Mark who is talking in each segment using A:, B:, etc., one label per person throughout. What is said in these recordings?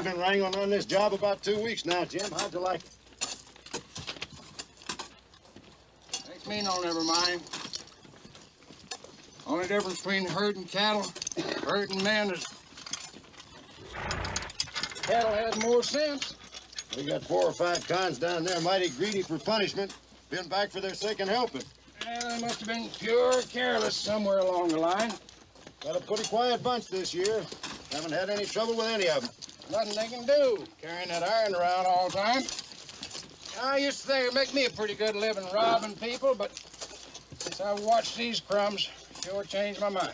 A: I've been wrangling on this job about 2 weeks now, Jim. How'd you like it?
B: Makes me no never mind. Only difference between herding cattle, herding men is cattle has more sense.
A: We got 4 or 5 cons down there mighty greedy for punishment. Been back for their second helping.
B: Well, they must have been pure careless somewhere along the line.
A: Got a pretty quiet bunch this year. Haven't had any trouble with any of them.
B: Nothing they can do, carrying that iron around all the time. I used to think it'd make me a pretty good living robbing people, but since I watched these crumbs, sure changed my mind.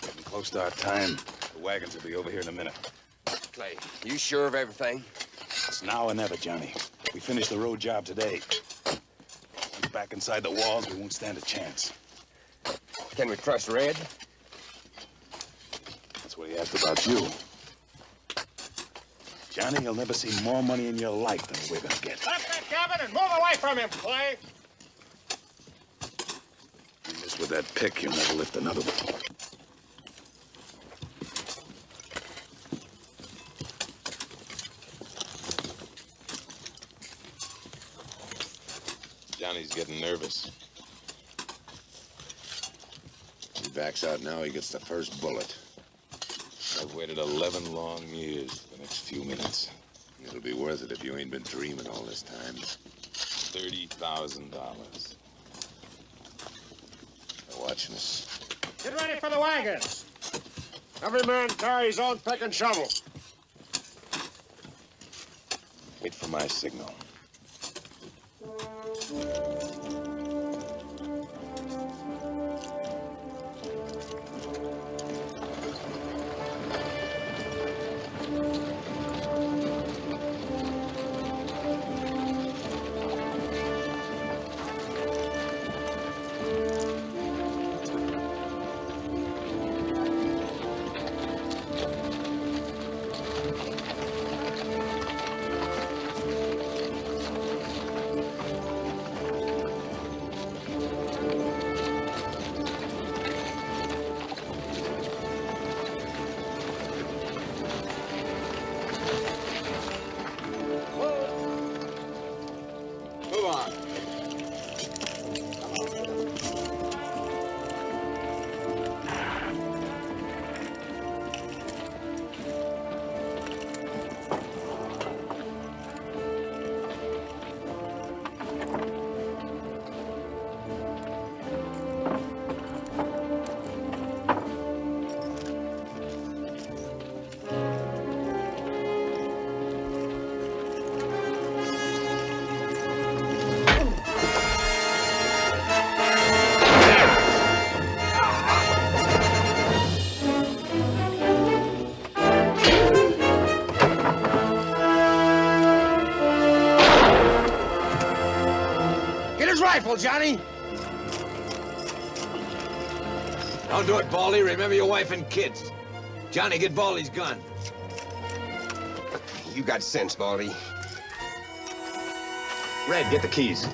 C: Getting close to our time. The wagons will be over here in a minute.
D: Clay, you sure of everything?
C: It's now or never, Johnny. We finished the road job today. He's back inside the walls, we won't stand a chance.
D: Can we trust Red?
C: That's what he asked about you. Johnny, you'll never see more money in your life than we're gonna get.
B: Stop that cabin and move away from him, Clay!
C: You miss with that pick, you'll never lift another one.
E: Johnny's getting nervous. He backs out now, he gets the first bullet. I've waited 11 long years for the next few minutes. It'll be worth it if you ain't been dreaming all this time. $30,000. They're watching us.
A: Get ready for the wagons. Every man carry his own pick and shovel.
E: Wait for my signal.
D: Johnny?
F: Don't do it, Baldy. Remember your wife and kids. Johnny, get Baldy's gun.
D: You got sense, Baldy.
F: Red, get the keys.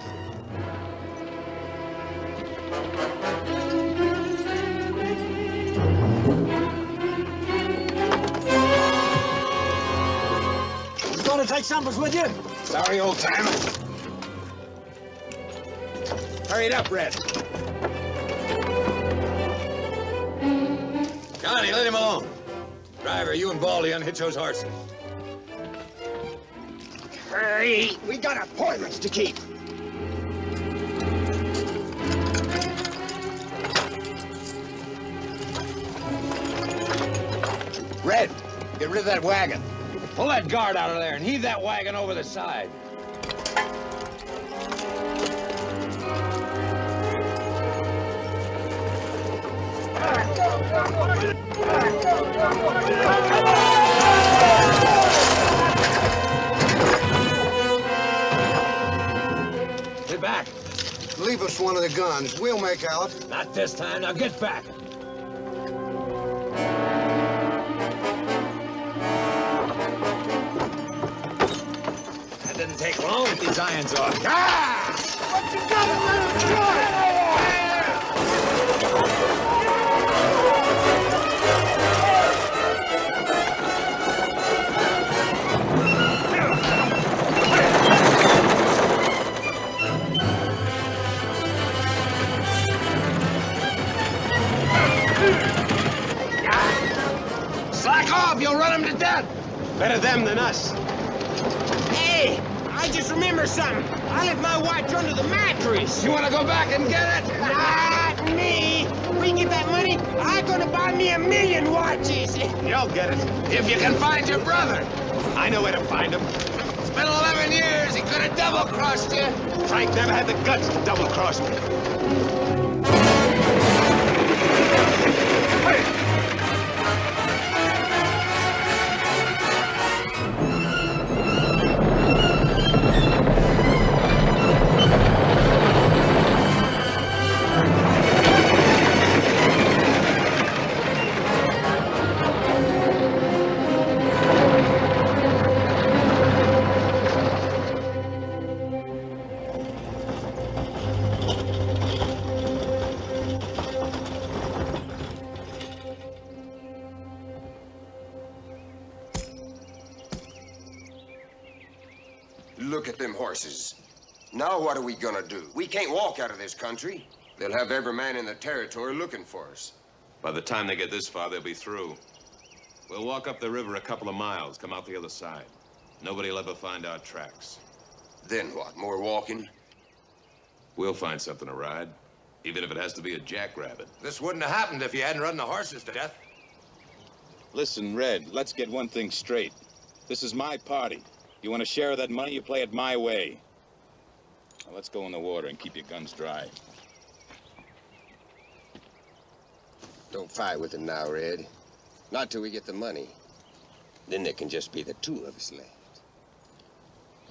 A: You gonna take samples with you?
F: Sorry, old timer. Hurry it up, Red. Johnny, let him alone. Driver, you and Baldy unhitch those horses.
D: Hurry! We got appointments to keep.
F: Red, get rid of that wagon. Pull that guard out of there and heave that wagon over the side. Get back.
A: Leave us one of the guns. We'll make out.
F: Not this time. Now get back. That didn't take long. Get these irons off. Ah!
A: What you got to let him go?
D: Better them than us. Hey, I just remembered something. I left my watch under the mattress. You want to go back and get it? Not me. We get that money, I'm gonna buy me 1,000,000 watches.
F: You'll get it, if you can find your brother. I know where to find him. It's been 11 years. He could have double-crossed you. Frank never had the guts to double-cross me.
D: Look at them horses. Now what are we gonna do? We can't walk out of this country. They'll have every man in the territory looking for us.
E: By the time they get this far, they'll be through. We'll walk up the river a couple of miles, come out the other side. Nobody will ever find our tracks.
D: Then what, more walking?
E: We'll find something to ride, even if it has to be a jackrabbit.
F: This wouldn't have happened if you hadn't run the horses to death.
C: Listen, Red, let's get one thing straight. This is my party. You want a share of that money, you play it my way. Now let's go in the water and keep your guns dry.
D: Don't fight with them now, Red. Not till we get the money. Then there can just be the two of us left.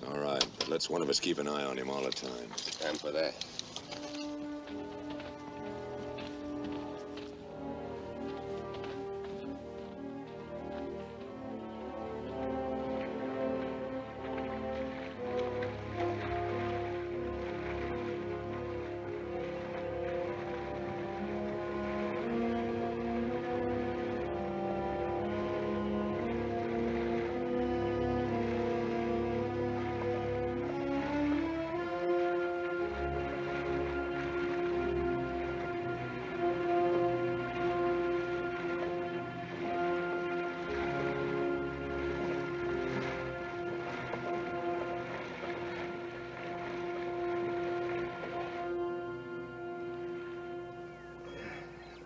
E: All right, but let's one of us keep an eye on him all the time.
D: Time for that.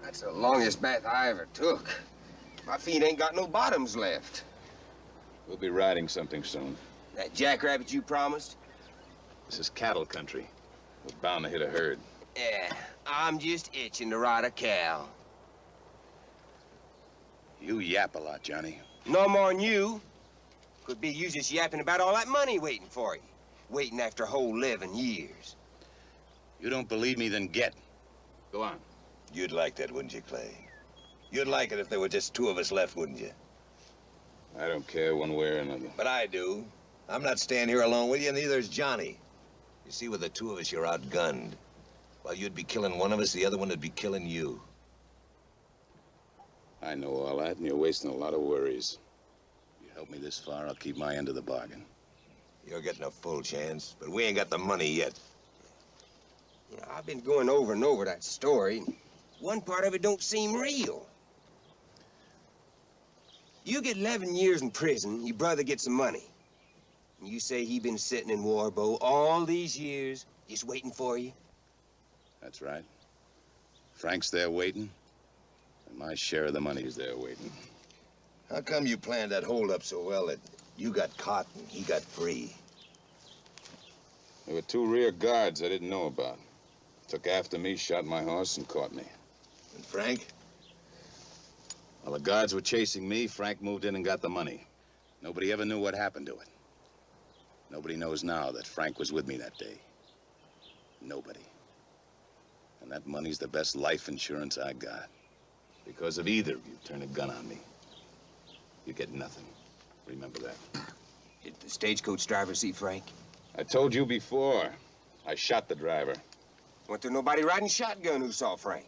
D: That's the longest bath I ever took. My feet ain't got no bottoms left.
C: We'll be riding something soon.
D: That jackrabbit you promised?
C: This is cattle country. We're bound to hit a herd.
D: Yeah, I'm just itching to ride a cow.
C: You yap a lot, Johnny.
D: No more than you. Could be you just yapping about all that money waiting for you. Waiting after a whole 11 years.
C: You don't believe me, then get. Go on.
F: You'd like that, wouldn't you, Clay? You'd like it if there were just two of us left, wouldn't you?
C: I don't care one way or another.
F: But I do. I'm not staying here alone with you, and neither is Johnny. You see, with the two of us, you're outgunned. While you'd be killing one of us, the other one would be killing you.
C: I know all that, and you're wasting a lot of worries. You help me this far, I'll keep my end of the bargain.
F: You're getting a full chance, but we ain't got the money yet.
D: You know, I've been going over and over that story. One part of it don't seem real. You get 11 years in prison, your brother gets some money. And you say he been sitting in Warbow all these years, just waiting for you?
C: That's right. Frank's there waiting, and my share of the money is there waiting.
F: How come you planned that holdup so well that you got caught and he got free?
C: There were two rear guards I didn't know about. Took after me, shot my horse, and caught me.
F: And Frank?
C: While the guards were chasing me, Frank moved in and got the money. Nobody ever knew what happened to it. Nobody knows now that Frank was with me that day. Nobody. And that money's the best life insurance I got. Because if either of you turn a gun on me, you get nothing. Remember that.
D: Did the stagecoach driver see Frank?
C: I told you before. I shot the driver.
D: Wasn't there nobody riding shotgun who saw Frank?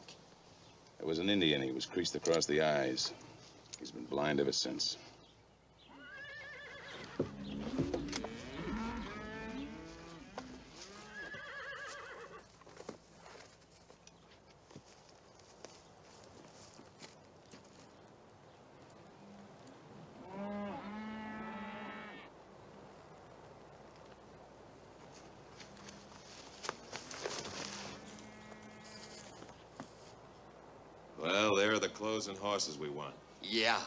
C: There was an Indian. He was creased across the eyes. He's been blind ever since.
E: clothes and horses we want.
F: Yeah.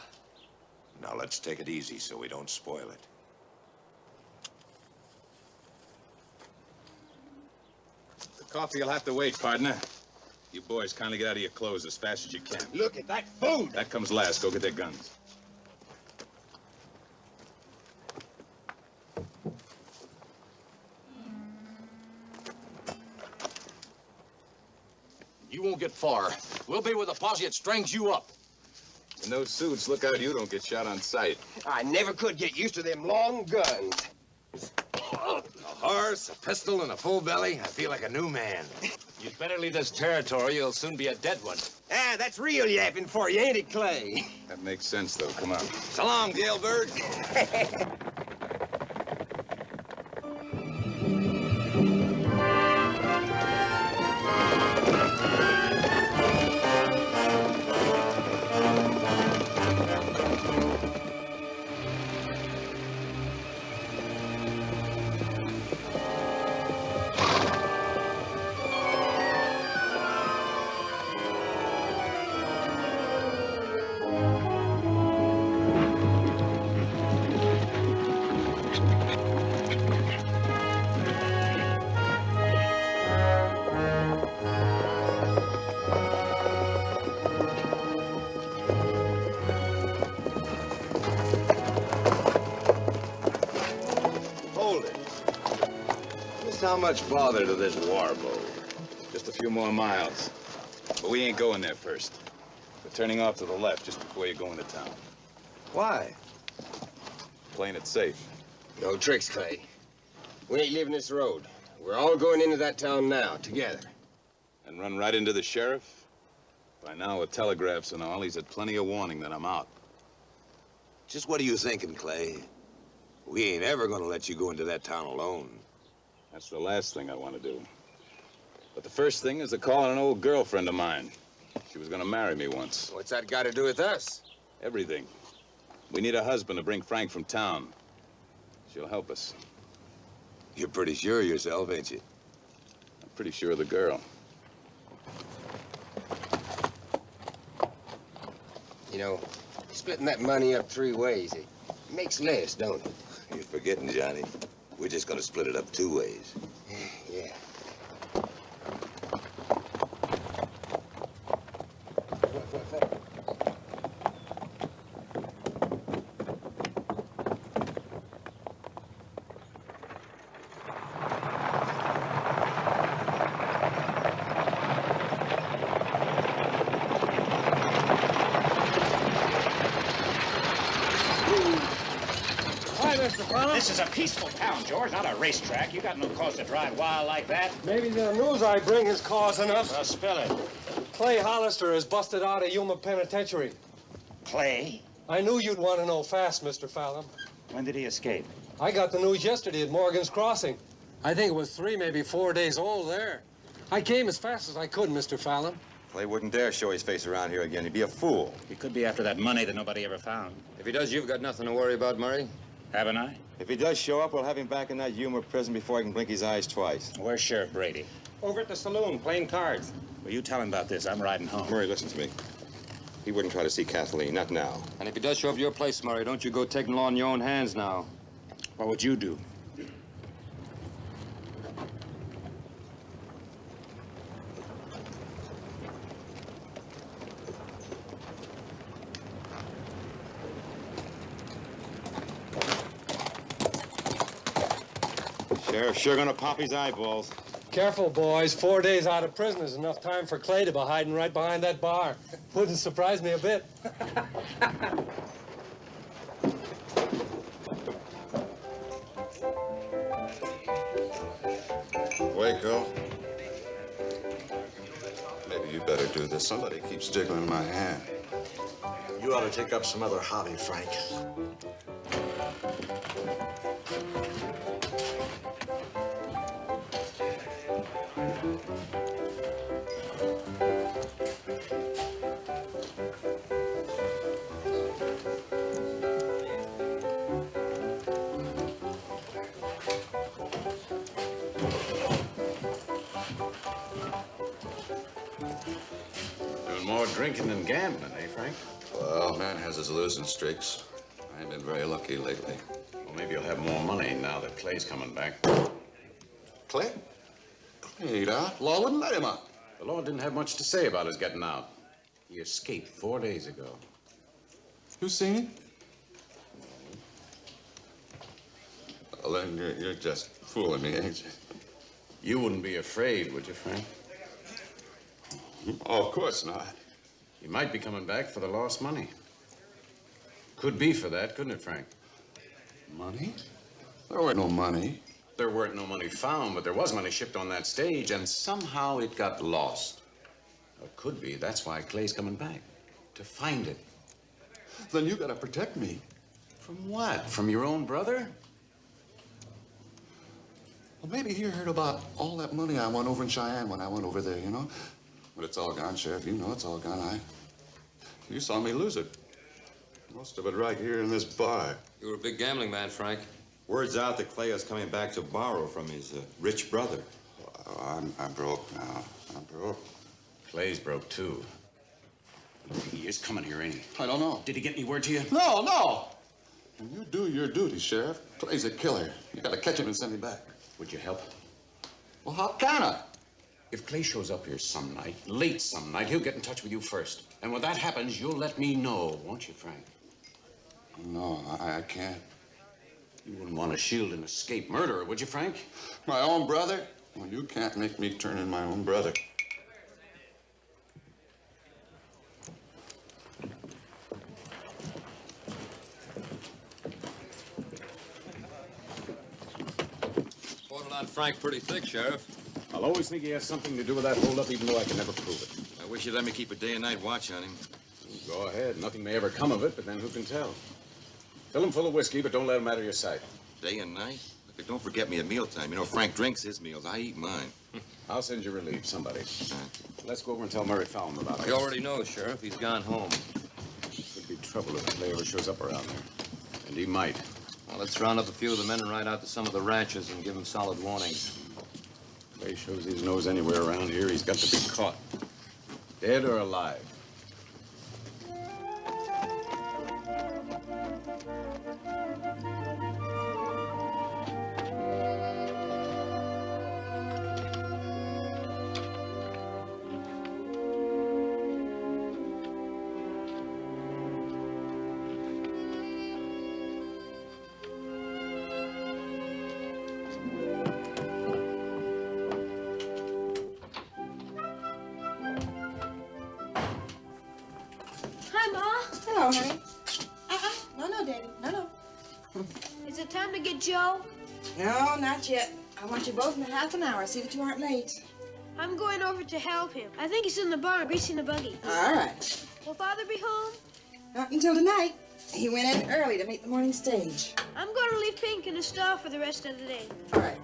E: Now let's take it easy so we don't spoil it.
C: The coffee will have to wait, partner. You boys kindly get out of your clothes as fast as you can.
F: Look at that food.
C: That comes last. Go get their guns.
G: You won't get far. We'll be with a posse that strings you up.
C: In those suits, look out you don't get shot on sight.
D: I never could get used to them long guns.
F: A horse, a pistol, and a full belly. I feel like a new man.
G: You'd better leave this territory. You'll soon be a dead one.
D: Ah, that's real yapping for you, ain't it, Clay?
C: That makes sense, though. Come on.
F: So long, Gilbert.
C: How much bother to this warboat? Just a few more miles. But we ain't going there first. We're turning off to the left just before you go into town.
D: Why?
C: Playing it safe.
D: No tricks, Clay. We ain't leaving this road. We're all going into that town now, together.
C: And run right into the sheriff? By now, with telegraphs and all, he's had plenty of warning that I'm out.
F: Just what are you thinking, Clay? We ain't ever gonna let you go into that town alone.
C: That's the last thing I want to do. But the first thing is to call on an old girlfriend of mine. She was gonna marry me once.
D: What's that got to do with us?
C: Everything. We need a husband to bring Frank from town. She'll help us.
F: You're pretty sure of yourself, ain't you?
C: I'm pretty sure of the girl.
D: You know, splitting that money up 3 ways, it makes less, don't it?
F: You're forgetting, Johnny. We're just gonna split it up 2 ways.
D: Yeah.
H: This is a peaceful town, George, not a racetrack. You got no cause to drive wild like that.
I: Maybe the news I bring is cause enough.
H: Well, spill it.
I: Clay Hollister is busted out of Yuma Penitentiary.
H: Clay?
I: I knew you'd want to know fast, Mr. Fallon.
H: When did he escape?
I: I got the news yesterday at Morgan's Crossing. I think it was 3, maybe 4 days old there. I came as fast as I could, Mr. Fallon.
J: Clay wouldn't dare show his face around here again. He'd be a fool.
H: He could be after that money that nobody ever found.
D: If he does, you've got nothing to worry about, Murray.
H: Haven't I?
J: If he does show up, we'll have him back in that Yuma prison before he can blink his eyes twice.
H: Where's Sheriff Brady?
I: Over at the saloon, playing cards.
H: Well, you tell him about this. I'm riding home.
J: Murray, listen to me. He wouldn't try to see Kathleen, not now.
D: And if he does show up at your place, Murray, don't you go taking the law in your own hands now.
H: What would you do?
J: Sheriff's sure gonna pop his eyeballs.
I: Careful, boys. 4 days out of prison is enough time for Clay to be hiding right behind that bar. Wouldn't surprise me a bit.
K: Waco. Maybe you better do this. Somebody keeps jiggling my hand.
L: You ought to take up some other hobby, Frank. more drinking than gambling, eh, Frank?
K: Well, man has his losing streaks. I ain't been very lucky lately.
L: Well, maybe you'll have more money now that Clay's coming back.
K: Clay? Clay ain't out. Law wouldn't let him out.
L: The law didn't have much to say about his getting out. He escaped 4 days ago.
K: You seen him? Well, then you're just fooling me, ain't you?
L: You wouldn't be afraid, would you, Frank?
K: Oh, of course not.
L: He might be coming back for the lost money. Could be for that, couldn't it, Frank?
K: Money? There weren't no money.
L: There weren't no money found, but there was money shipped on that stage, and somehow it got lost. It could be that's why Clay's coming back, to find it.
K: Then you gotta protect me.
L: From what? From your own brother?
K: Well, maybe you heard about all that money I won over in Cheyenne when I went over there, you know? But it's all gone, Sheriff. You know it's all gone. You saw me lose it. Most of it right here in this bar.
M: You were a big gambling man, Frank.
J: Word's out that Clay is coming back to borrow from his rich brother.
K: Oh, I'm broke now. I'm broke.
L: Clay's broke, too. He is coming here, ain't he?
K: I don't know.
L: Did he get any word to you?
K: No. When you do your duty, Sheriff, Clay's a killer. You gotta catch him and send him back.
L: Would you help?
K: Well, how can I?
L: If Clay shows up here some night, late some night, he'll get in touch with you first. And when that happens, you'll let me know, won't you, Frank?
K: No, I can't.
L: You wouldn't want to shield an escaped murderer, would you, Frank?
K: My own brother? Well, you can't make me turn in my own brother.
M: Borderline Frank pretty thick, Sheriff.
L: I'll always think he has something to do with that holdup, even though I can never prove it.
J: I wish you'd let me keep a day and night watch on him.
L: Go ahead. Nothing may ever come of it, but then who can tell? Fill him full of whiskey, but don't let him out of your sight.
J: Day and night? Look, don't forget me at mealtime. You know, Frank drinks his meals. I eat mine.
L: I'll send you relief, somebody. Let's go over and tell Murray Fallon about it.
M: He already knows, Sheriff. He's gone home.
L: Could be trouble if Clay ever shows up around there. And he might.
M: Well, let's round up a few of the men and ride out to some of the ranches and give them solid warnings.
L: Clay shows his nose anywhere around here, he's got to be caught. Dead or alive.
N: Hello, honey. No, David. No.
O: Is it time to get Joe?
N: No, not yet. I want you both in a half an hour. See that you aren't late.
O: I'm going over to help him. I think he's in the barn greasing the buggy.
N: All right.
O: Will Father be home?
N: Not until tonight. He went in early to meet the morning stage.
O: I'm going to leave Pink in the stall for the rest of the day.
N: All right.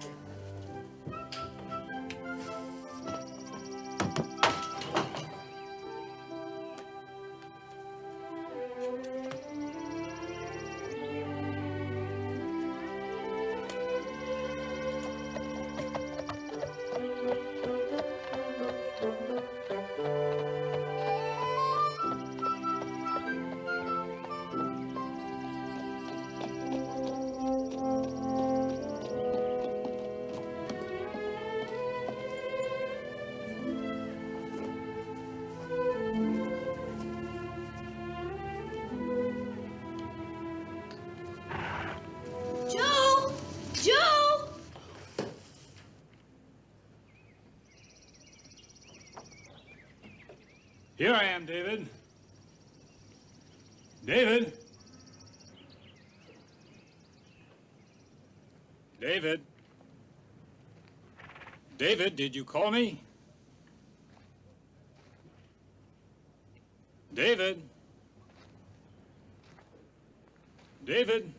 P: Here I am, David. David? David? David, did you call me? David? David?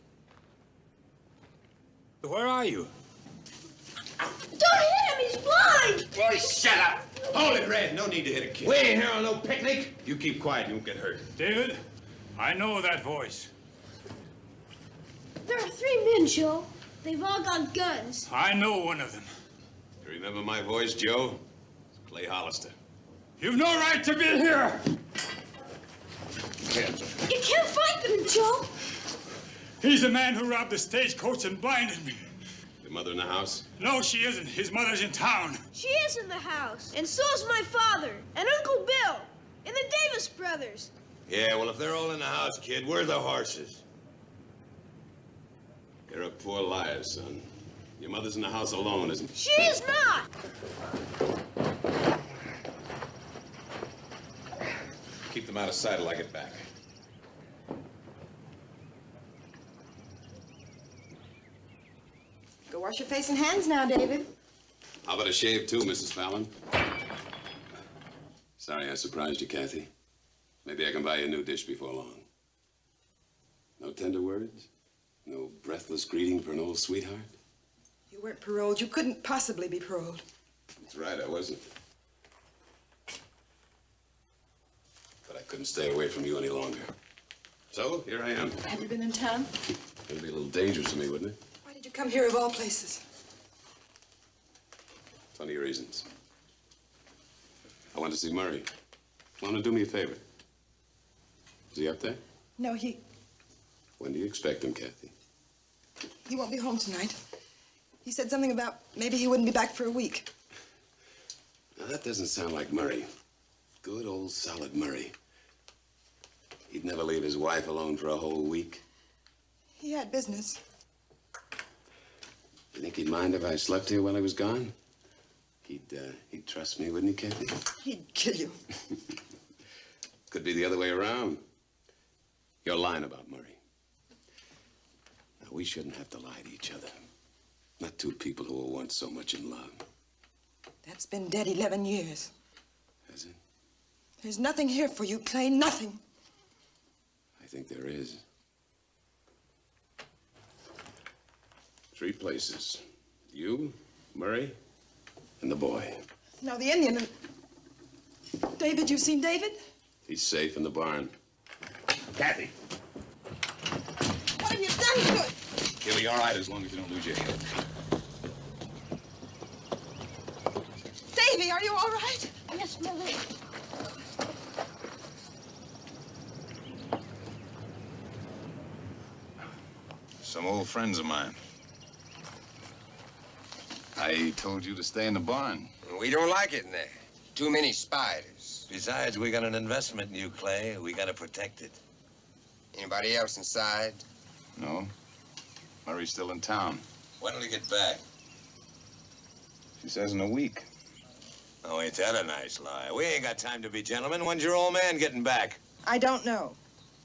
P: Where are you?
O: Don't hit him! He's blind!
F: Boy, shut up! Hold it, Red. No need to hit a kid. We ain't here on no picnic. You keep quiet, you won't get hurt.
P: David, I know that voice.
O: There are 3 men, Joe. They've all got guns.
P: I know one of them.
F: You remember my voice, Joe? It's Clay Hollister.
P: You've no right to be here! kids.
O: You can't fight them, Joe.
P: He's the man who robbed the stagecoach and blinded me.
L: Your mother in the house?
P: No, she isn't. His mother's in town.
O: She is in the house. And so's my father. And Uncle Bill. And the Davis brothers.
E: Yeah, well, if they're all in the house, kid, where are the horses?
L: You're a poor liar, son. Your mother's in the house alone, isn't she?
O: She is not.
L: Keep them out of sight till I get back.
N: Go wash your face and hands now, David.
L: How about a shave, too, Mrs. Fallon? Sorry I surprised you, Kathy. Maybe I can buy you a new dish before long. No tender words? No breathless greeting for an old sweetheart?
N: You weren't paroled. You couldn't possibly be paroled.
L: That's right, I wasn't. But I couldn't stay away from you any longer. So, here I am.
N: Have you been in town?
L: It'd be a little dangerous to me, wouldn't it?
N: Why did you come here of all places?
L: Plenty of reasons. I want to see Murray. Want to do me a favor? Is he up there?
N: No, he
L: When do you expect him, Kathy?
N: won't be home tonight. He said something about maybe he wouldn't be back for a week.
L: Now, that doesn't sound like Murray. Good old solid Murray. He'd never leave his wife alone for a whole week.
N: He had business.
L: You think he'd mind if I slept here while he was gone? He'd trust me, wouldn't he, Kathy?
N: He'd kill you.
L: Could be the other way around. You're lying about Murray. Now, we shouldn't have to lie to each other. Not two people who were once so much in love.
N: That's been dead 11 years.
L: Has it?
N: There's nothing here for you, Clay, nothing.
L: I think there is. 3 places. You, Murray, and the boy.
N: No, the Indian and... David, you seen David?
L: He's safe in the barn.
E: Kathy.
N: What have you done to it?
C: He'll be all right as long as you don't lose your head.
N: Davy, are you all right?
O: Yes, Mother.
C: Some old friends of mine. I told you to stay in the barn.
D: We don't like it in there. Too many spiders. Besides, we got an investment in you, Clay. We gotta protect it. Anybody else inside?
C: No. Murray's still in town.
D: When'll he get back?
C: She says in a week.
D: Oh, ain't that a nice lie? We ain't got time to be gentlemen. When's your old man getting back?
N: I don't know.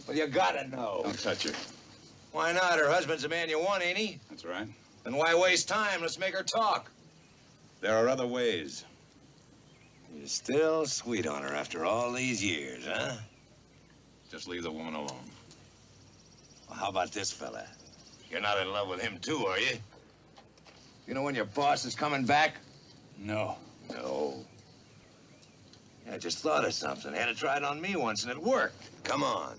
D: Well, you gotta know.
C: Don't touch her.
D: Why not? Her husband's the man you want, ain't he?
C: That's right.
D: Then why waste time? Let's make her talk.
C: There are other ways.
D: You're still sweet on her after all these years, huh?
C: Just leave the woman alone.
D: Well, how about this fella? You're not in love with him, too, are you? You know when your boss is coming back?
P: No.
D: No. I just thought of something. Had it tried on me once, and it worked. Come on.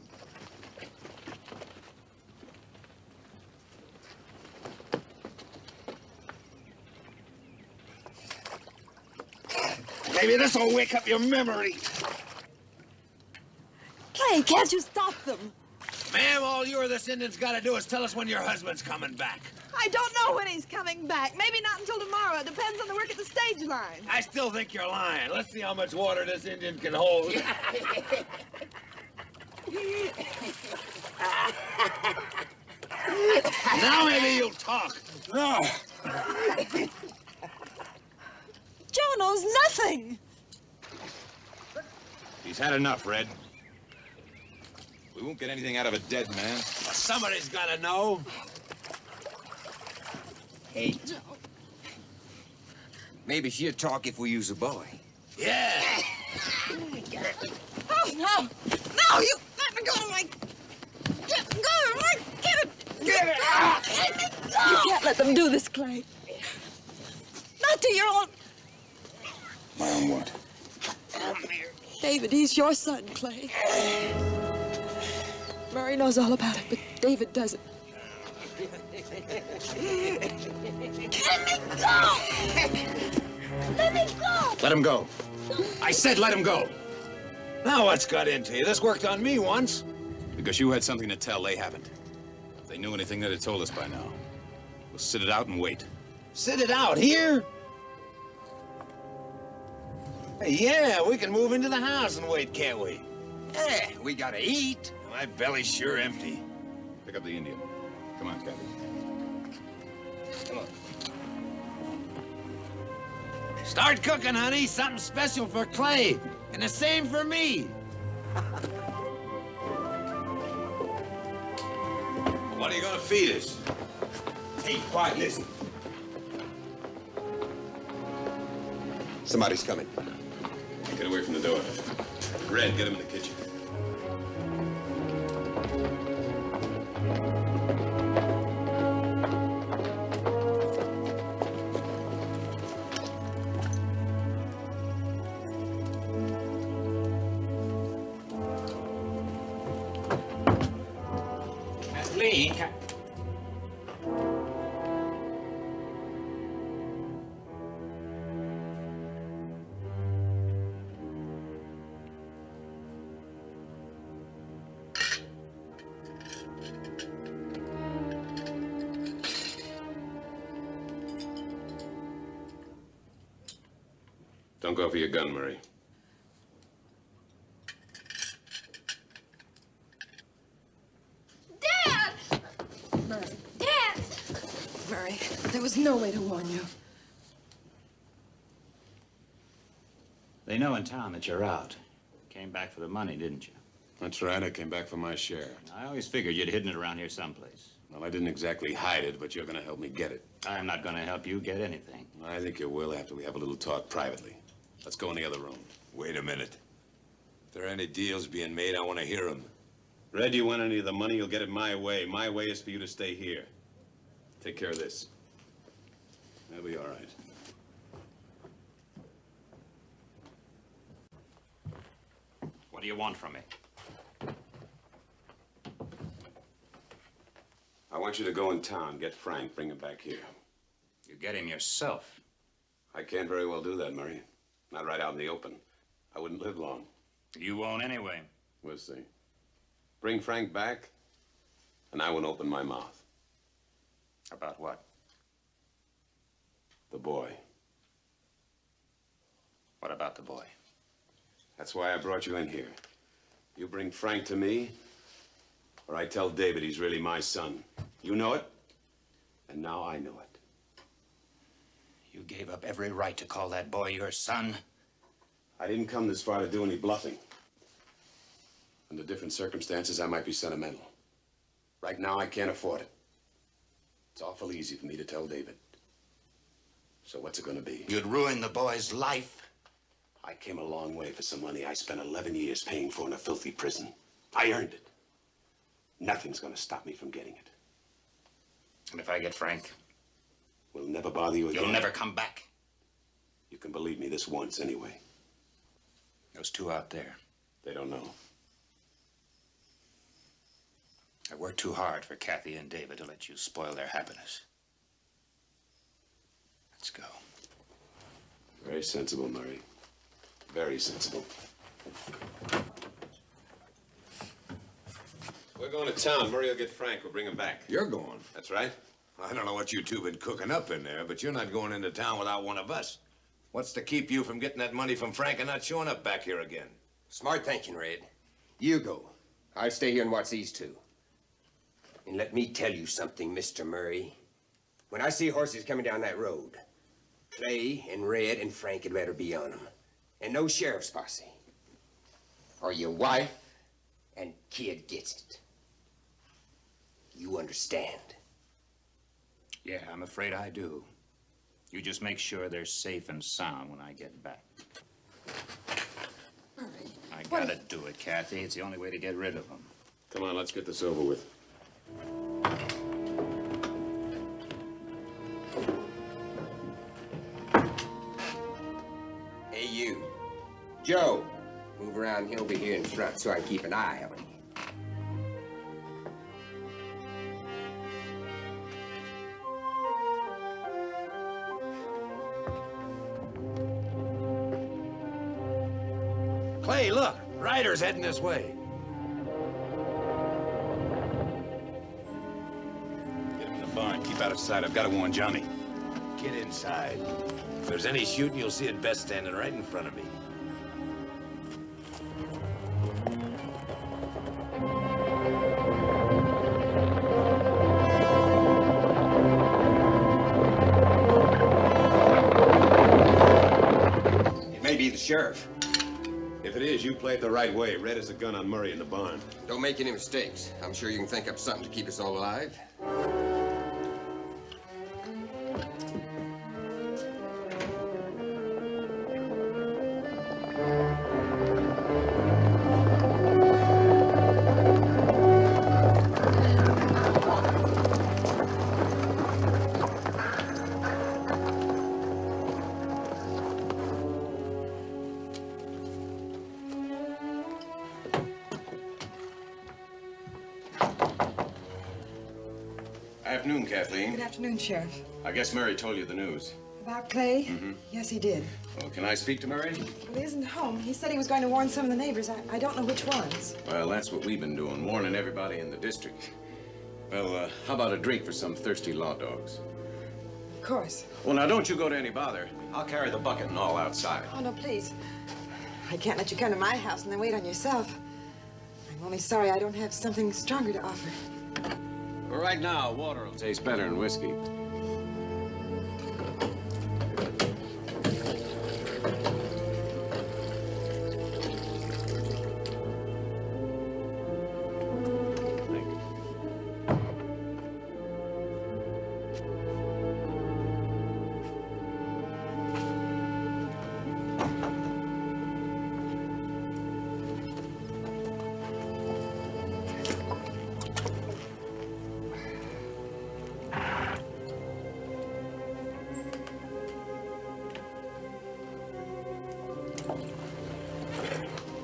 D: Maybe this'll wake up your memory.
N: Clay, can't you stop them?
D: Ma'am, all you or this Indian's got to do is tell us when your husband's coming back.
N: I don't know when he's coming back. Maybe not until tomorrow. It depends on the work at the stage line.
D: I still think you're lying. Let's see how much water this Indian can hold. Now maybe you'll talk.
P: No.
N: Joe knows nothing.
C: He's had enough, Red. We won't get anything out of a dead man.
D: Well, somebody's got to know.
M: Hey, maybe she'll talk if we use a boy.
D: Yeah.
N: Oh, no. No, you let me go. Get go. Get it. Get it. Let me go. You can't let them do this, Clay. Not to your own...
C: My own what?
N: David, he's your son, Clay. Murray knows all about it, but David doesn't. Let me go! Let me go!
D: Let him go. I said let him go. Now what's got into you? This worked on me once.
C: Because you had something to tell, they haven't. If they knew anything, they'd have told us by now. We'll sit it out and wait.
F: Sit it out here? Hey, yeah, we can move into the house and wait, can't we? Yeah, we gotta eat. My belly's sure empty.
C: Pick up the Indian. Come on, Kathy.
F: Come on. Start cooking, honey. Something special for Clay. And the same for me.
L: What are you gonna feed us?
J: Hey, quiet, listen. Somebody's coming.
C: Get away from the door. Red, get him in the kitchen.
H: Lee,
L: Don't go for your gun, Murray.
O: Dad!
N: Murray,
O: Dad!
N: Murray, there was no way to warn you.
H: they know in town that you're out. Came back for the money, didn't you?
L: That's right, I came back for my share.
H: I always figured you'd hidden it around here someplace.
L: Well, I didn't exactly hide it, but you're gonna help me get it.
H: I'm not gonna help you get anything.
L: I think you will after we have a little talk privately. Let's go in the other room.
E: Wait a minute. If there are any deals being made, I want to hear them.
C: Red, you want any of the money, you'll get it my way. My way is for you to stay here. Take care of this. That'll be all right.
H: What do you want from me?
L: I want you to go in town, get Frank, bring him back here.
H: You get him yourself.
L: I can't very well do that, Murray. Not right out in the open. I wouldn't live long.
H: You won't anyway.
L: We'll see. Bring Frank back, and I won't open my mouth.
H: About what?
L: The boy.
H: What about the boy?
L: That's why I brought you in here. You bring Frank to me, or I tell David he's really my son. You know it, and now I know it.
H: You gave up every right to call that boy your son?
L: I didn't come this far to do any bluffing. Under different circumstances, I might be sentimental. Right now, I can't afford it. It's awful easy for me to tell David. So what's it gonna be?
H: You'd ruin the boy's life.
L: I came a long way for some money I spent 11 years paying for in a filthy prison. I earned it. Nothing's gonna stop me from getting it.
H: And if I get Frank?
L: We'll never bother you again.
H: You'll never come back.
L: You can believe me this once anyway.
H: Those two out there.
L: They don't know.
H: I worked too hard for Kathy and David to let you spoil their happiness. Let's go.
L: Very sensible, Murray. Very sensible. We're going to town. Murray will get Frank. We'll bring him back.
E: You're going?
L: That's right.
E: I don't know what you two been cooking up in there, but you're not going into town without one of us. What's to keep you from getting that money from Frank and not showing up back here again?
D: Smart thinking, Red. You go. I'll stay here and watch these two. And let me tell you something, Mr. Murray. When I see horses coming down that road, Clay and Red and Frank had better be on them. And no sheriff's posse. Or your wife and kid gets it. You understand?
H: Yeah, I'm afraid I do. You just make sure they're safe and sound when I get back. I gotta do it, Kathy. It's the only way to get rid of them.
L: Come on, let's get this over with.
D: Hey, you. Joe, move around over here in front so I can keep an eye on you.
F: Clay, look. Ryder's heading this way.
C: out of sight. I've got to warn Johnny.
E: Get inside. If there's any shooting, you'll see it best standing right in front of me.
J: It may be the sheriff.
L: If it is, you played the right way. Red as a gun on Murray in the barn.
J: Don't make any mistakes. I'm sure you can think up something to keep us all alive.
L: Afternoon, Kathleen.
Q: Good afternoon, Sheriff.
L: I guess Murray told you the news.
Q: About Clay?
L: Mm-hmm.
Q: Yes, he did.
L: Well, can I speak to Murray?
Q: Well, he isn't home. He said he was going to warn some of the neighbors. I don't know which ones.
L: Well, that's what we've been doing, warning everybody in the district. Well, how about a drink for some thirsty law dogs?
Q: Of course.
L: Well, now, don't you go to any bother. I'll carry the bucket and all outside.
Q: Oh, no, please. I can't let you come to my house and then wait on yourself. I'm only sorry I don't have something stronger to offer.
L: Well, right now, water will taste better than whiskey.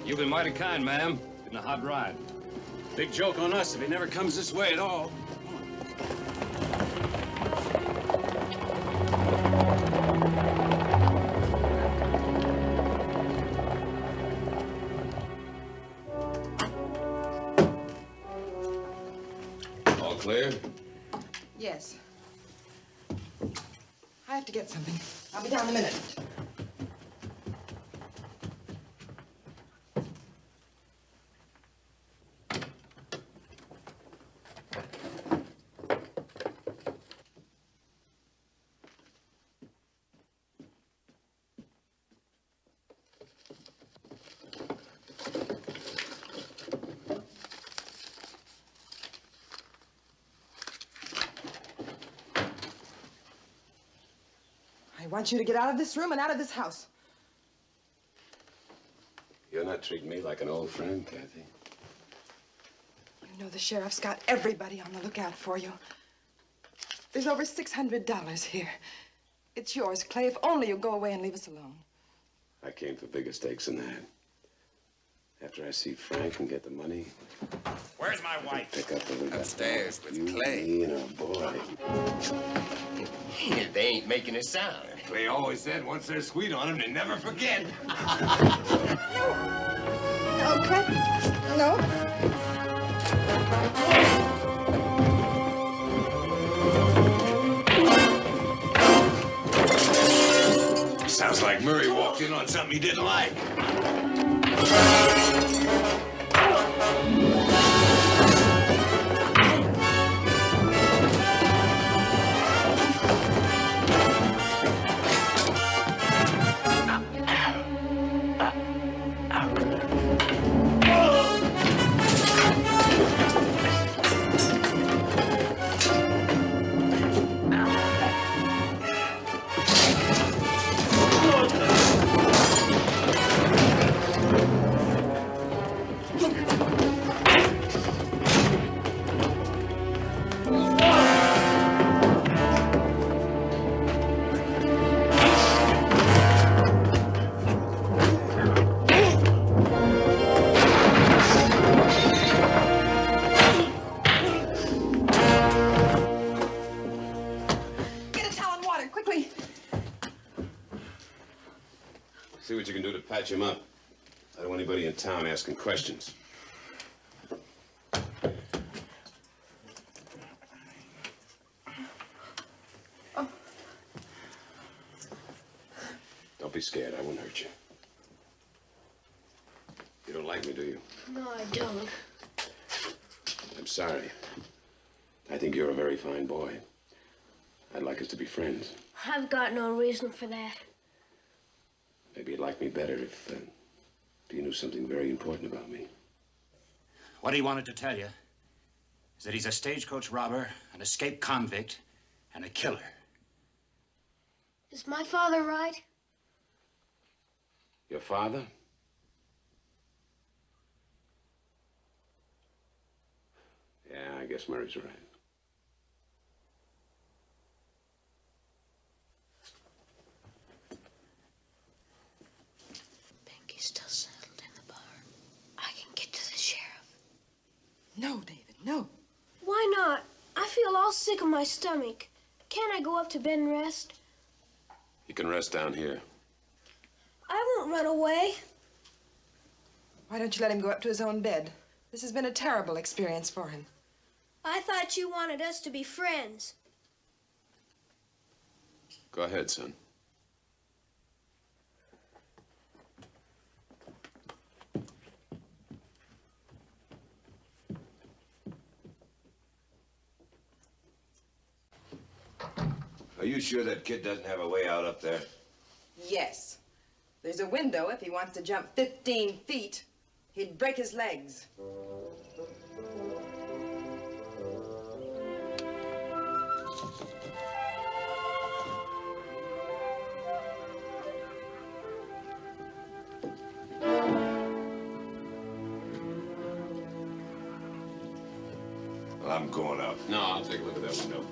H: You've been mighty kind, ma'am. Been a hot ride. Big joke on us if he never comes this way at all.
L: All clear?
Q: Yes. I have to get something. I'll be down in a minute. I want you to get out of this room and out of this house.
L: You're not treating me like an old friend, Kathy.
Q: You know the sheriff's got everybody on the lookout for you. There's over $600 here. It's yours, Clay, if only you'll go away and leave us alone.
L: I came for bigger stakes than that. After I see Frank and get the money,
F: Where's my wife?
L: pick up the
J: Upstairs with
L: you,
J: Clay.
L: me, and a boy.
J: They ain't making a sound.
E: Clay always said once they're sweet on him, they never forget.
Q: No, Clay. No.
E: Sounds like Murray walked in on something he didn't like.
L: See what you can do to patch him up. I don't want anybody in town asking questions. be scared. I won't hurt you. You don't like me, do you?
O: No, I don't.
L: I'm sorry. I think you're a very fine boy. I'd like us to be friends.
O: I've got no reason for that.
L: Maybe you'd like me better if you knew something very important about me.
H: What he wanted to tell you is that he's a stagecoach robber, an escaped convict, and a killer.
O: Is my father right?
L: Your father? Yeah, I guess Murray's right.
O: Pinky's still settled in the barn. I can get to the sheriff.
Q: No, David, no.
O: Why not? I feel all sick in my stomach. Can't I go up to bed and rest?
L: You can rest down here.
O: I won't run away.
Q: Why don't you let him go up to his own bed? This has been a terrible experience for him.
O: I thought you wanted us to be friends.
L: Go ahead, son.
J: Are you sure that kid doesn't have a way out up there?
Q: Yes. There's a window if he wants to jump 15 feet. He'd break his legs.
J: Well, I'm going up.
L: No, I'll take a look at that window.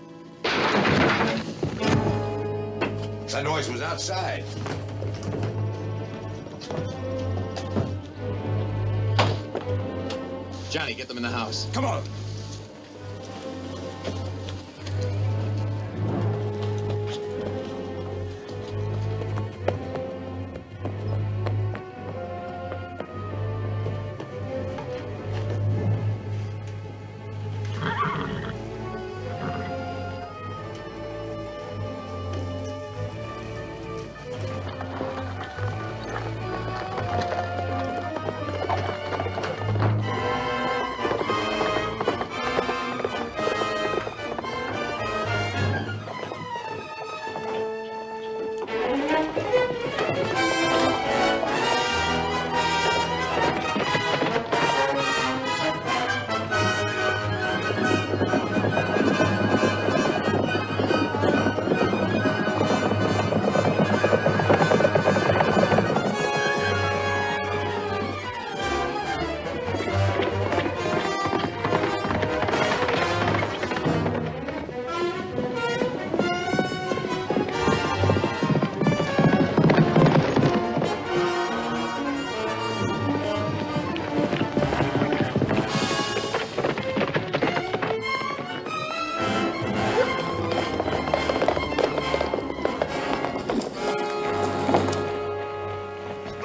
J: That noise was outside.
C: Johnny, get them in the house.
J: Come on.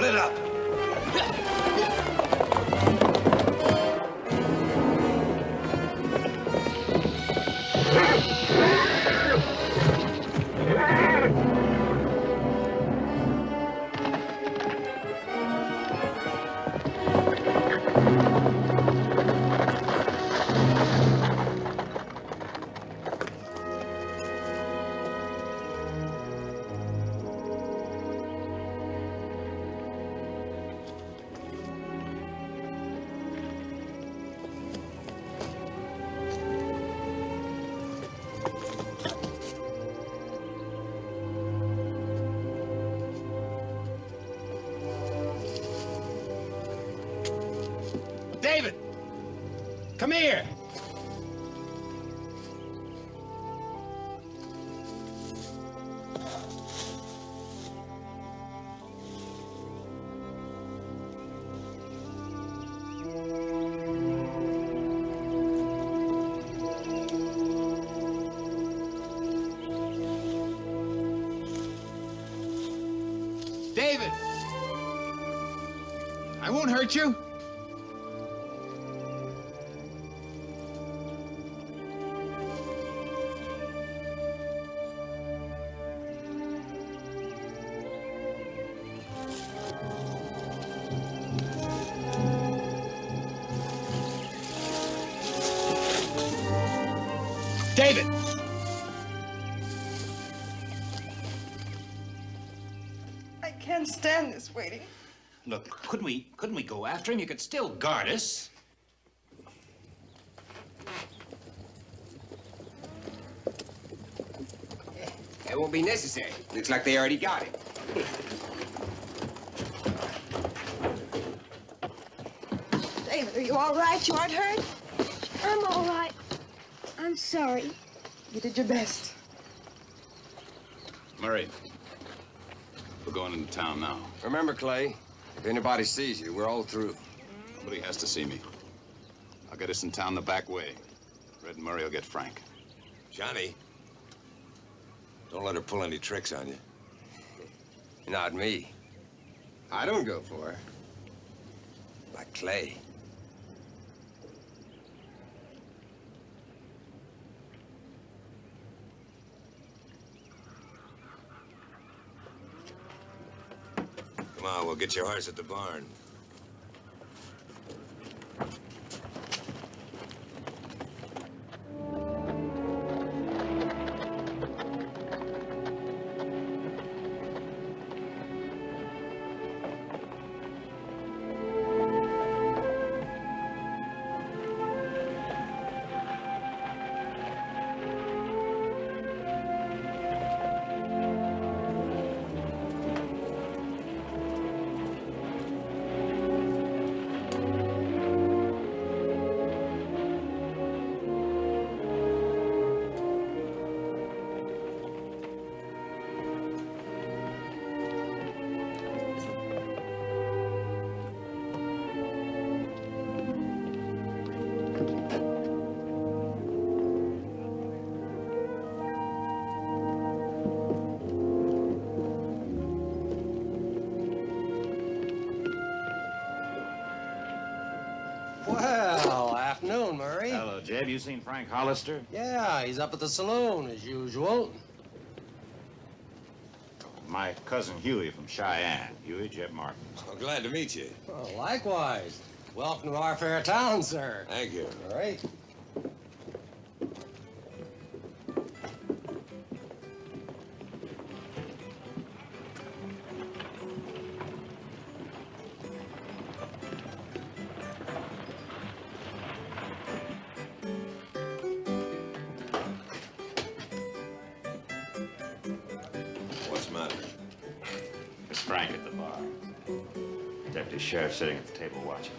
J: Split up.
B: David! Come here! David! I won't hurt you.
D: David!
Q: I can't stand this waiting.
H: Look, couldn't we go after him? You could still guard us.
D: That won't be necessary. Looks like they already got him.
N: David, are you all right? You aren't hurt?
O: I'm all right. I'm sorry.
Q: You did your best.
C: Murray, we're going into town now.
D: Remember, Clay, if anybody sees you, we're all through.
C: Nobody has to see me. I'll get us in town the back way. Red and Murray will get Frank.
E: Johnny, don't let her pull any tricks on you.
D: Not me. I don't go for her. Like Clay.
E: Come on, we'll get your horse at the barn.
M: Well, afternoon, Murray.
H: Hello, Jeb. You seen Frank Hollister?
M: Yeah, he's up at the saloon as usual.
H: My cousin Huey from Cheyenne. Huey, Jeb Martin.
E: Well, glad to meet you.
M: Well, likewise. Welcome to our fair town, sir.
E: Thank you.
M: All right.
E: What's the matter?
H: It's Frank at the bar. Deputy Sheriff sitting at the table watching.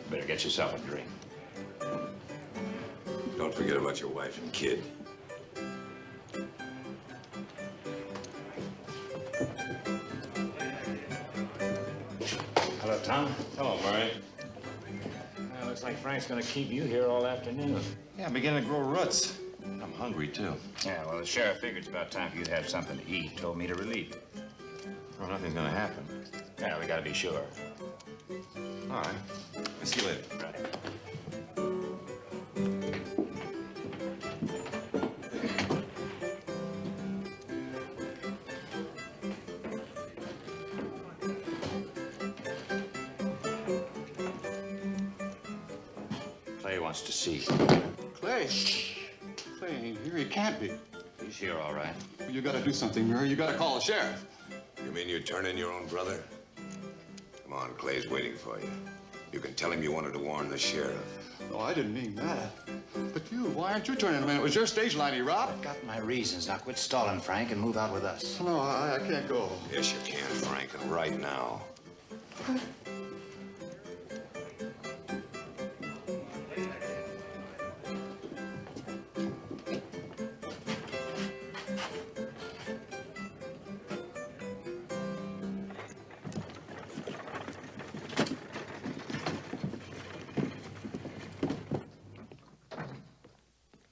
H: Better get yourself a drink.
E: Don't forget about your wife and kid.
H: Hello, Tom.
C: Hello, Murray.
H: Looks like Frank's gonna keep you here all afternoon.
C: Yeah, I'm beginning to grow roots. I'm hungry, too.
H: Yeah, well, the sheriff figured it's about time for you to have something to eat. Told me to relieve you.
C: Well, nothing's gonna happen.
H: Yeah, we gotta be sure.
C: All right. I'll see you later.
H: Right. Clay wants to see you.
K: Clay. Clay ain't here. He can't be.
H: He's here, all right.
K: Well, you gotta do something, Murray. You gotta call the sheriff.
E: You mean you'd turn in your own brother? Come on, Clay's waiting for you. You can tell him you wanted to warn the sheriff.
K: No, I didn't mean that. But you, why aren't you turning him in? It was your stage line he robbed.
H: I've got my reasons. Now quit stalling, Frank, and move out with us.
K: No, I can't go.
E: Yes, you can, Frank, and right now.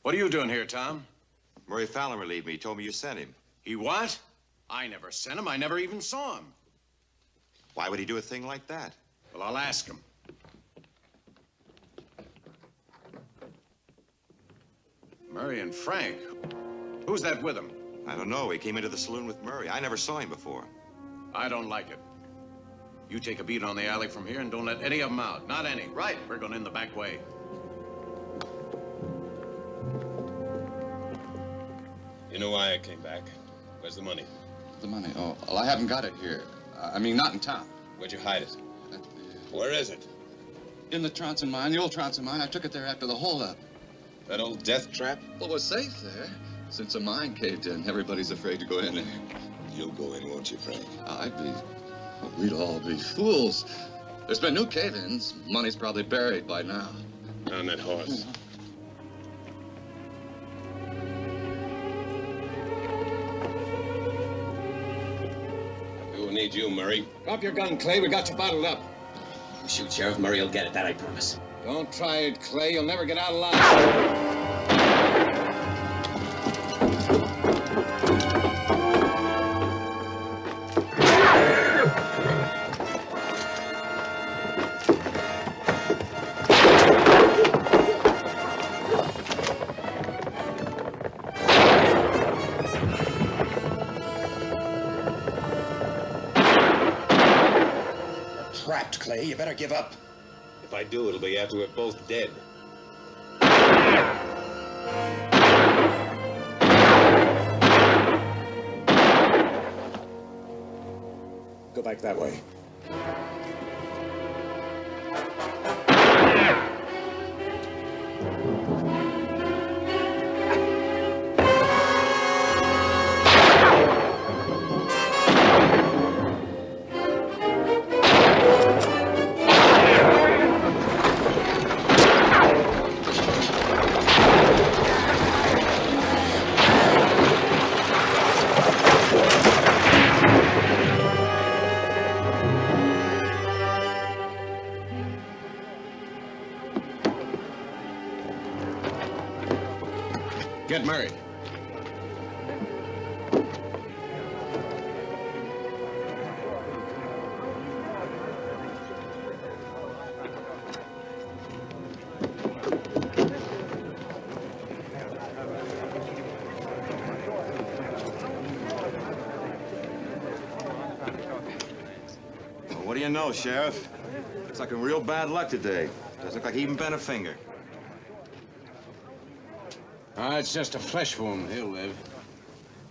F: What are you doing here, Tom?
J: Murray Fallon relieved me. He told me you sent him.
F: He what? I never sent him. I never even saw him.
J: Why would he do a thing like that?
F: Well, I'll ask him. Murray and Frank. Who's that with him?
J: I don't know. He came into the saloon with Murray. I never saw him before.
F: I don't like it. You take a beat on the alley from here and don't let any of them out. Not any. Right. We're going in the back way.
L: You know why I came back. Where's the money?
K: The money? Oh, well, I haven't got it here. I mean, not in town.
L: Where'd you hide it? Where is it?
K: In the Tronson mine, the old Tronson mine. I took it there after the holdup.
L: That old death trap?
K: Well, it was safe there. Since the mine caved in, everybody's afraid to go in there.
L: You'll go in, won't you, Frank?
K: We'd all be fools. There's been new cave-ins. Money's probably buried by now.
L: On that horse. We'll need you, Murray.
I: Drop your gun, Clay. We got you bottled up.
F: You shoot, Sheriff. Murray will get it, that I promise.
I: Don't try it, Clay. You'll never get out alive.
F: Trapped, Clay. You better give up.
L: If I do, it'll be after we're both dead.
F: Go back that way.
I: Get Murray.
J: Well, what do you know, Sheriff? It's like a real bad luck today. Doesn't look like he even bent a finger.
B: It's just a flesh wound. He'll live.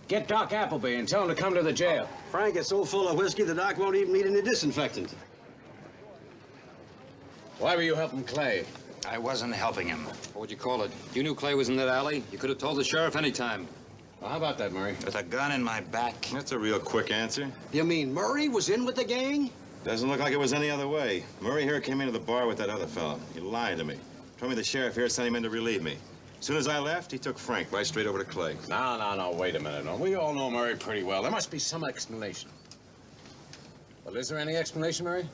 B: Get Doc Appleby and tell him to come to the jail.
R: Frank is so full of whiskey, the doc won't even need any disinfectant.
B: Why were you helping Clay?
H: I wasn't helping him. What would you call it? You knew Clay was in that alley. You could have told the sheriff any time.
B: Well, how about that, Murray?
F: With a gun in my back.
J: That's a real quick answer.
R: You mean Murray was in with the gang?
J: Doesn't look like it was any other way. Murray here came into the bar with that other fellow. He lied to me. Told me the sheriff here sent him in to relieve me. As soon as I left, he took Frank right straight over to Clay.
B: No, wait a minute. No. We all know Murray pretty well. There must be some explanation. Well, is there any explanation, Murray?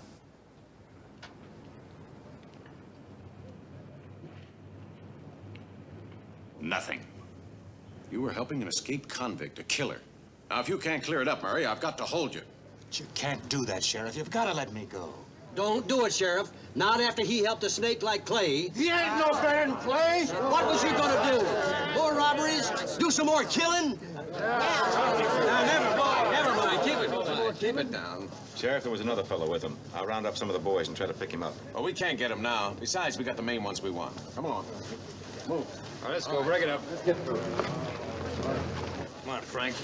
H: Nothing.
S: You were helping an escaped convict, a killer. Now, if you can't clear it up, Murray, I've got to hold you.
F: But you can't do that, Sheriff. You've got to let me go.
R: Don't do it, Sheriff. Not after he helped a snake like Clay.
B: He ain't no better than Clay.
R: What was he gonna do? More robberies? Do some more killing? Now, never mind.
I: Keep it down.
J: Sheriff, there was another fellow with him. I'll round up some of the boys and try to pick him up.
S: Well, we can't get him now. Besides, we got the main ones we want. Come along.
B: Move. All right, let's go. Break it up. Let's get through it.
H: Come on, Frank.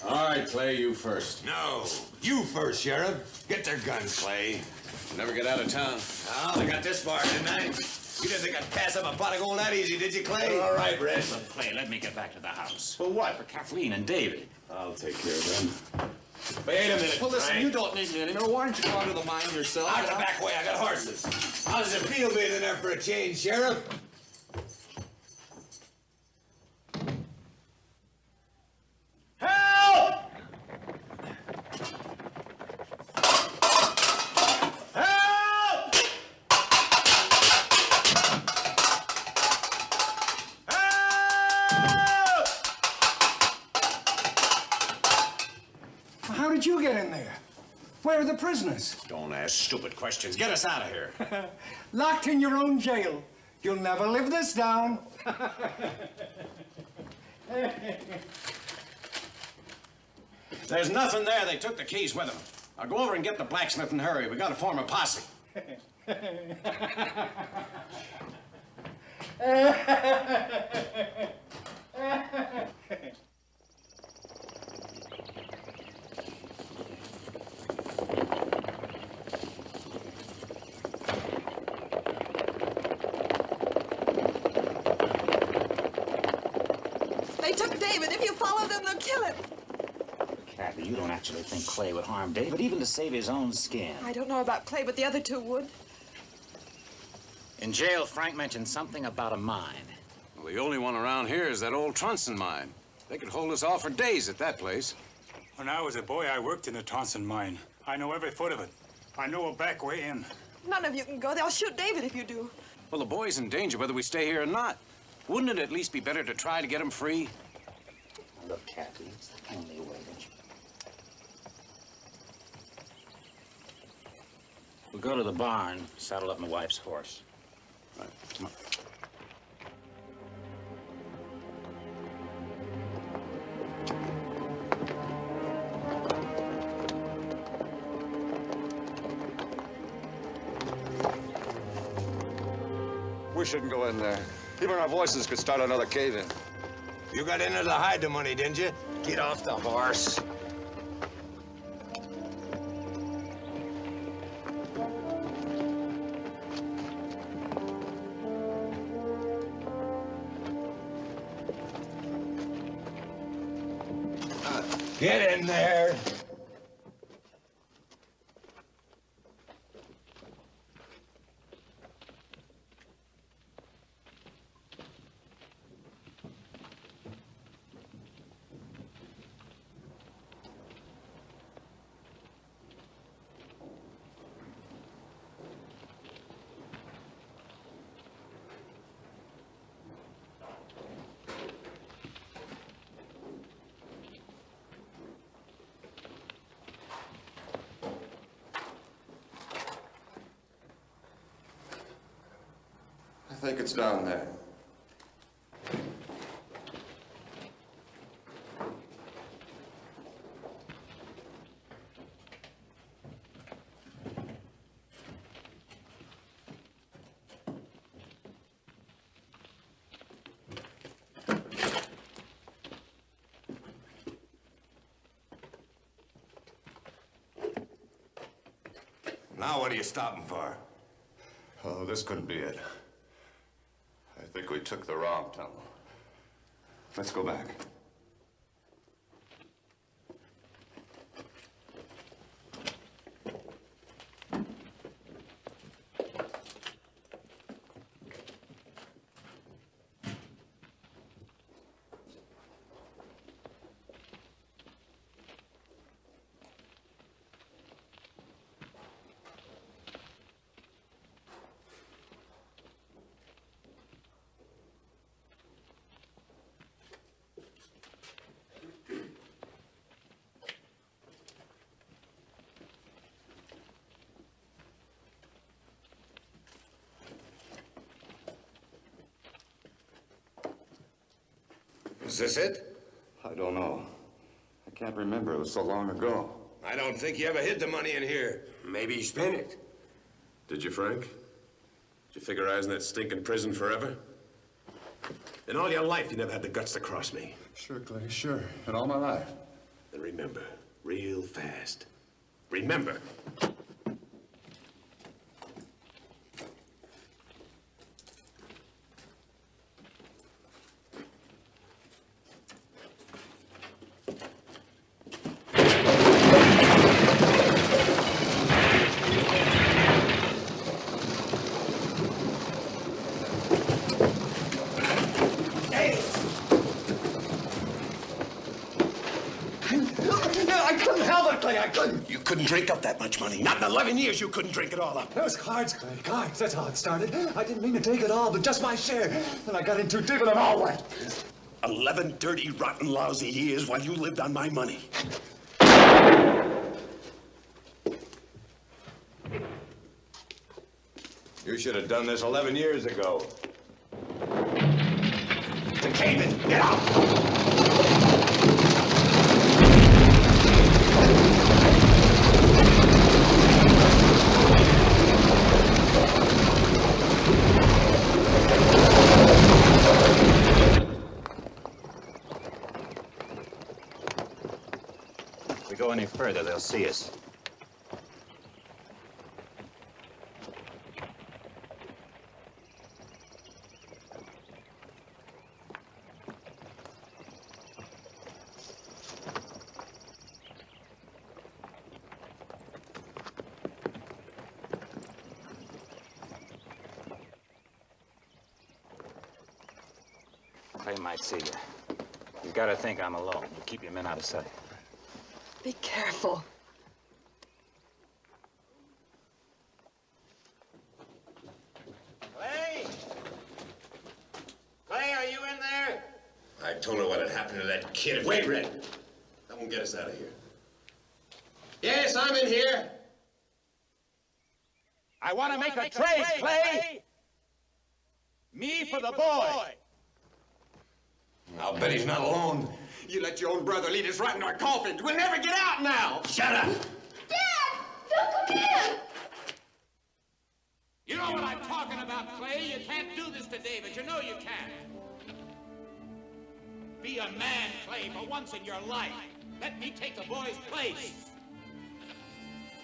S: All right, Clay, you first.
F: No, you first, Sheriff. Get their guns, Clay.
S: Never get out of town.
F: Well, I got this far, didn't I? You didn't think I'd pass up a pot of gold that easy, did you, Clay? All right, Red.
H: Clay, let me get back to the house.
F: For what?
H: For Kathleen and David.
J: I'll take care of them.
F: Wait a minute,
R: Well, listen,
F: Frank.
R: you don't need me anymore. Why don't you go out to the mine yourself?
F: Out the back way, I got horses. How's the field being in there for a change, Sheriff? Help! Help! Help!
B: How did you get in there? Where are the prisoners?
S: Don't ask stupid questions. Get us out of here.
B: Locked in your own jail. You'll never live this down.
S: There's nothing there. They took the keys with them. I'll go over and get the blacksmith and hurry. We gotta form a posse.
Q: They took David. If you follow them, they'll kill him.
H: Kathy, you don't actually think Clay would harm David, even to save his own skin.
Q: I don't know about Clay, but the other two would.
H: In jail, Frank mentioned something about a mine.
S: Well, the only one around here is that old Tronson mine. They could hold us off for days at that place.
P: When I was a boy, I worked in the Tronson mine. I know every foot of it. I know a back way in.
Q: None of you can go. They'll shoot David if you do.
S: Well, the boy's in danger whether we stay here or not. Wouldn't it at least be better to try to get him free?
H: Look, Kathy, it's the only way. We'll go to the barn, saddle up my wife's horse.
S: Right, come on.
K: We shouldn't go in there. Even our voices could start another cave-in.
F: You got in there to hide the money, didn't you? Get off the horse. Get in there.
K: I think it's down there.
F: Now what are you stopping for?
K: Oh, this couldn't be it. I think we took the wrong tunnel. Let's go back.
F: Is this it?
K: I don't know. I can't remember. It was so long ago.
F: I don't think you ever hid the money in here. Maybe you spent it.
L: Did you, Frank? Did you figure I was in that stinking prison forever? In all your life, you never had the guts to cross me.
K: Sure, Clay, sure. In all my life.
L: Then remember, real fast. Remember.
F: You couldn't drink up that much money. Not in 11 years you couldn't drink it all up.
I: That was cards, Clay. Cards. That's how it started. I didn't mean to take it all, but just my share. And I got in too deep and I'm all wet.
F: 11 dirty, rotten, lousy years while you lived on my money.
J: You should have done this 11 years ago.
F: To cave it. Get out!
H: we go any further, they'll see us. Clay might see you. You've got to think I'm alone. You keep your men out of sight.
Q: Be careful.
F: Clay? Clay, are you in there?
L: I told her what had happened to that kid. Wait, Red. That won't get us out of here.
F: Yes, I'm in here. I want to make a trade, Clay. Me for the boy.
L: I'll bet he's not alone.
F: You let your own brother lead us right into our coffins. We'll never get out now.
L: Shut up.
O: Dad! Don't come in!
H: You know what I'm talking about, Clay. You can't do this to David. You know you can't. Be a man, Clay, for once in your life. Let me take the boy's place.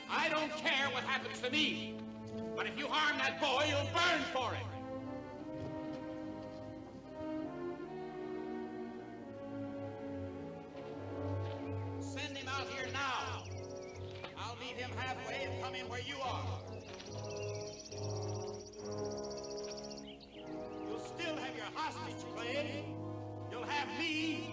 H: I don't care what happens to me, but if you harm that boy, you'll burn for it. Send him out here now. I'll meet him halfway and come in where you are. You'll still have your hostage, Clay. You'll have me.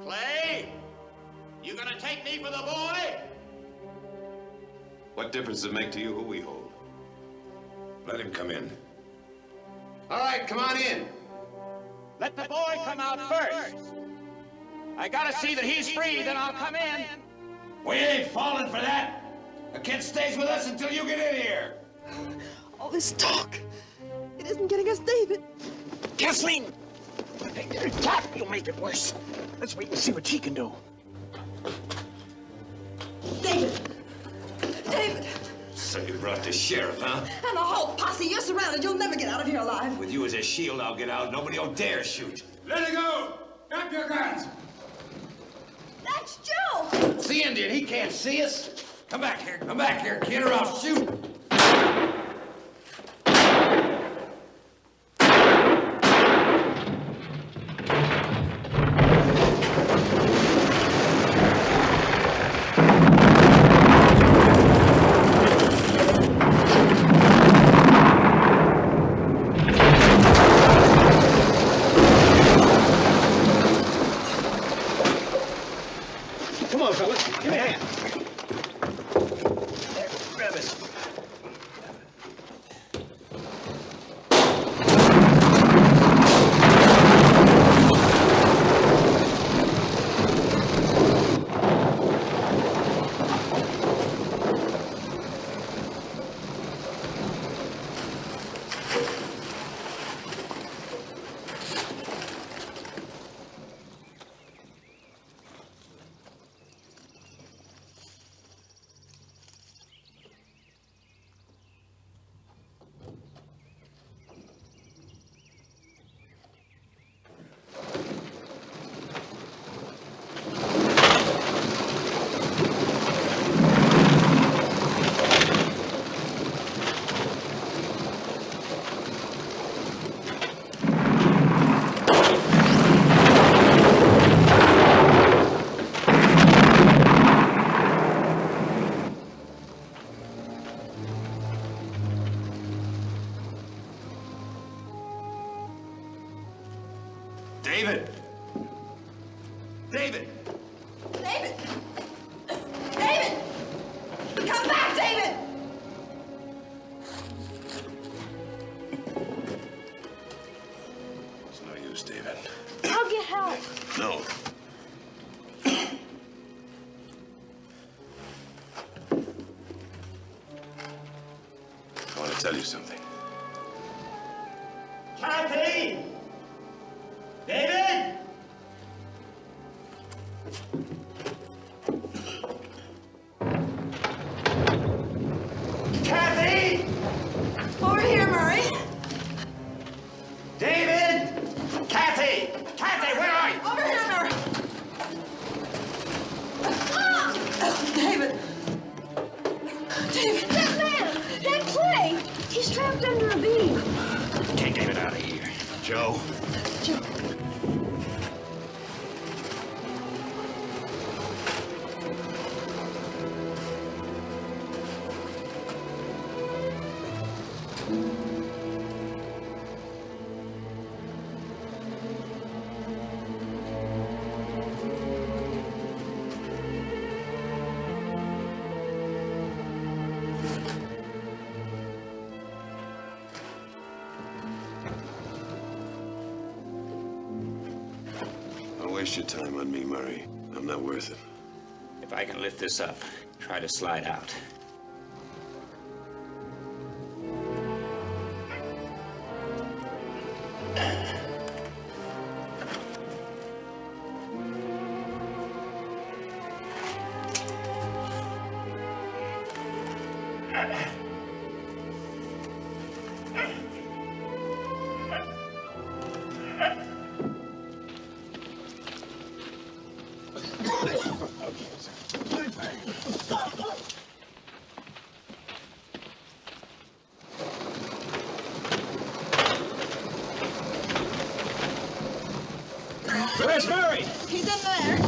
H: Clay, you gonna take me for the boy?
L: What difference does it make to you who we hold? Let him come in.
F: All right, come on in. Let the boy come out first. I gotta see that he's free, then I'll come in.
L: We ain't falling for that. The kid stays with us until you get in here.
Q: All this talk, it isn't getting us David.
F: Kathleen! Tap, you'll make it worse. Let's wait and see what she can do.
Q: David! David!
L: So you brought the sheriff, huh?
Q: And the whole posse, you're surrounded. You'll never get out of here alive.
L: With you as a shield, I'll get out. Nobody will dare shoot.
F: Let it go! Drop your guns!
O: That's Joe!
F: It's the Indian. He can't see us.
L: Come back here, kid, or I'll shoot.
F: Come on, fellas. Give me a hand. There, grab it.
L: David! David!
Q: David! David! Come back, David!
L: It's no use, David.
O: I'll get help.
L: No. I want to tell you something.
F: Kathy! David!
L: waste your time on me, Murray. I'm not worth it.
H: If I can lift this up, try to slide out.
D: Where's Murray?
N: He's in there.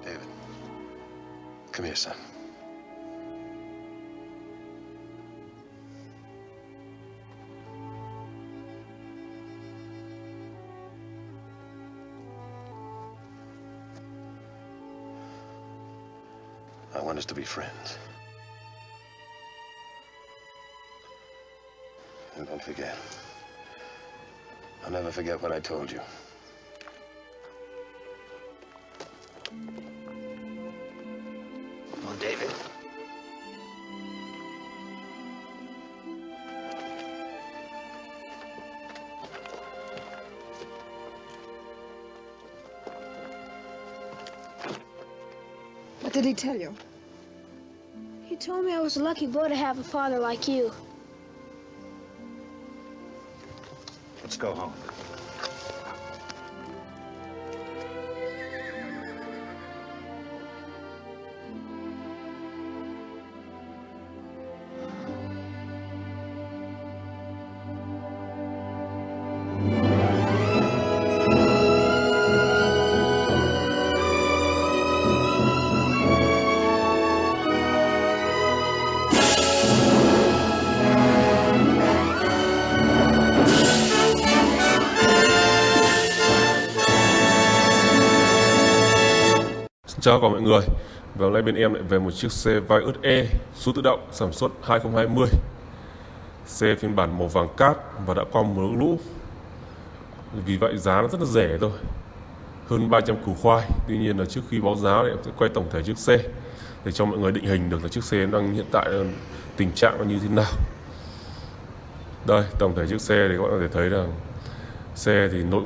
C: David, come here, son. I want us to be friends. And don't forget. I'll never forget what I told you.
H: Come on, David.
Q: What did he tell you?
O: He told me I was a lucky boy to have a father like you.
C: Let's go home.
T: Chào cả mọi người. Và hôm nay bên em lại về một chiếc xe Vios E số tự động sản xuất 2020. Xe phiên bản màu vàng cát và đã qua một nước lũ. Vì vậy giá nó rất là rẻ thôi. Hơn 300 củ khoai. Tuy nhiên là trước khi báo giá thì em sẽ quay tổng thể chiếc xe để cho mọi người định hình được là chiếc xe đang hiện tại tình trạng nó như thế nào. Đây, tổng thể chiếc xe thì các bạn có thể thấy là xe thì nội